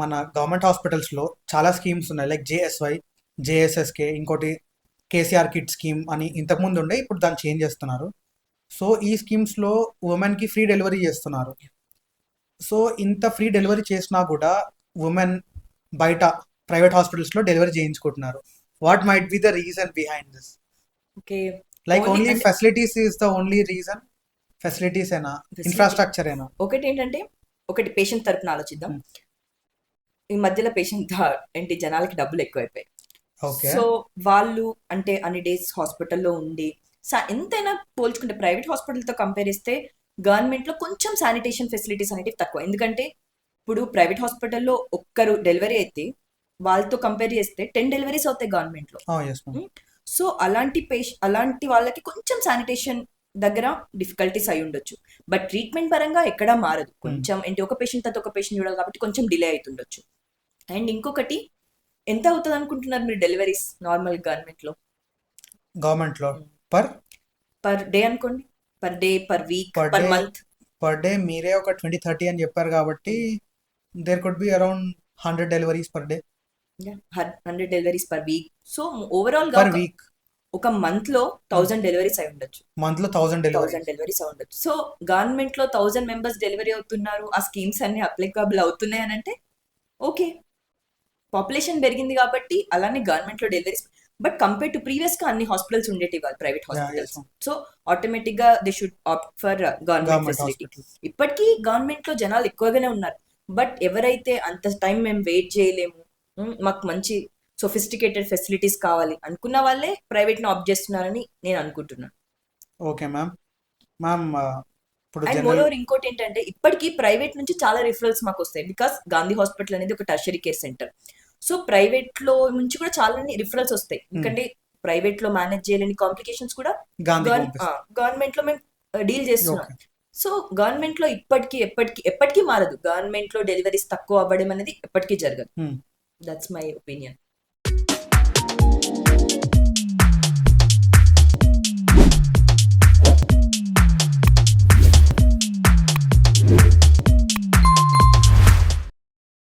మన గవర్నమెంట్ హాస్పిటల్స్లో చాలా స్కీమ్స్ ఉన్నాయి. లైక్ జేఎస్వై, జేఎస్ఎస్కే, ఇంకోటి కేసీఆర్ కిట్ స్కీమ్ అని ఇంతకుముందు ఉండే, ఇప్పుడు దాన్ని చేంజ్ చేస్తున్నారు. సో ఈ స్కీమ్స్లో ఉమెన్కి ఫ్రీ డెలివరీ చేస్తున్నారు. సో ఇంత ఫ్రీ డెలివరీ చేసినా కూడా ఉమెన్ బయట ప్రైవేట్ హాస్పిటల్స్లో డెలివరీ చేయించుకుంటున్నారు. What might be the reason behind this? Okay, like only facilities is the only reason? Facilities ఏనా, ఇన్ఫ్రాస్ట్రక్చర్ ఏనా? ఒకటి ఏంటంటే, ఒకటి పేషెంట్ తరపున ఆలోచిద్దాం. ఈ మధ్యలో పేషెంట్ ఏంటి, జనాలకి డబ్బులు ఎక్కువైపోయాయి. సో వాళ్ళు అంటే అన్ని డేస్ హాస్పిటల్లో ఉండి ఎంతైనా పోల్చుకుంటే ప్రైవేట్ హాస్పిటల్తో కంపేర్ చేస్తే గవర్నమెంట్లో కొంచెం శానిటేషన్ ఫెసిలిటీస్ అనేవి తక్కువ. ఎందుకంటే ఇప్పుడు ప్రైవేట్ హాస్పిటల్లో ఒక్కరు డెలివరీ అయితే వాళ్ళతో కంపేర్ చేస్తే 10 డెలివరీస్ అవుతాయి గవర్నమెంట్లో. సో అలాంటి వాళ్ళకి కొంచెం శానిటేషన్ దగ్గర డిఫికల్టీస్ అయి ఉండొచ్చు. బట్ ట్రీట్మెంట్ పరంగా ఎక్కడా మారదు. కొంచెం ఏంటి, ఒక పేషెంట్ తర్వాత ఒక పేషెంట్ చూడాలి కాబట్టి కొంచెం డిలే అవుతుండొచ్చు. అండ్ ఇంకొకటి, ఎంత అవుతుంది అనుకుంటున్నారు మీరు డెలివరీస్ నార్మల్ గవర్నమెంట్లో? పర్ డే అనుకోండి, per day, per week, per month. Per day మీరే ఒక 20-30 అని చెప్పారు కాబట్టి there could be around 100 deliveries per day. 100 deliveries per week. So overall గా పర్ వీక్ ఒక మంత్ లో 1000 డెలివరీస్ అయి ఉండొచ్చు. మంత్ లో 1000 డెలివరీస్ అయి ఉండొచ్చు. సో గవర్నమెంట్ లో 1000 మెంబర్స్ డెలివరీ అవుతున్నారు, ఆ స్కీమ్స్ అన్ని అప్లికబుల్ అవుతున్నాయి అని అంటే ఓకే, పాపులేషన్ పెరిగింది కాబట్టి అలానే గవర్నమెంట్ లో deliveries. But compare to previous గా అన్ని హాస్పిటల్స్ ఉండేవి కాదు ప్రైవేట్ హాస్పిటల్స్. సో ఆటోమేటిక్ గా they should opt for government facility. ఇప్పటికీ గవర్నమెంట్ లో జనాలు ఎక్కువగానే ఉన్నారు. బట్ ఎవరైతే అంత టైం మేము వెయిట్ చేయలేము, మాకు మంచి సొఫిస్టికేటెడ్ ఫెసిలిటీస్ కావాలి అనుకున్న వాళ్ళే ప్రైవేట్ ని ఆప్ట్ చేస్తున్నారని నేను అనుకుంటున్నాను. Okay ma'am. అండ్ మోరోవర్ ఇంకోటి ఏంటంటే, ఇప్పటికీ ప్రైవేట్ నుంచి చాలా రిఫరల్స్ మాకు వస్తాయి. బికాస్ గాంధీ హాస్పిటల్ అనేది ఒక tertiary care centre. So private లో నుంచి కూడా చాలా రిఫరల్స్ వస్తాయి. ఎందుకంటే ప్రైవేట్ లో మేనేజ్ చేయలేని కాంప్లికేషన్స్ కూడా గవర్నమెంట్ లో మేము డీల్ చేస్తున్నాం. సో గవర్నమెంట్ లో ఎప్పటికీ మారదు. గవర్నమెంట్ లో డెలివరీస్ తక్కువ అవ్వడం అనేది ఎప్పటికీ జరగదు. That's my opinion.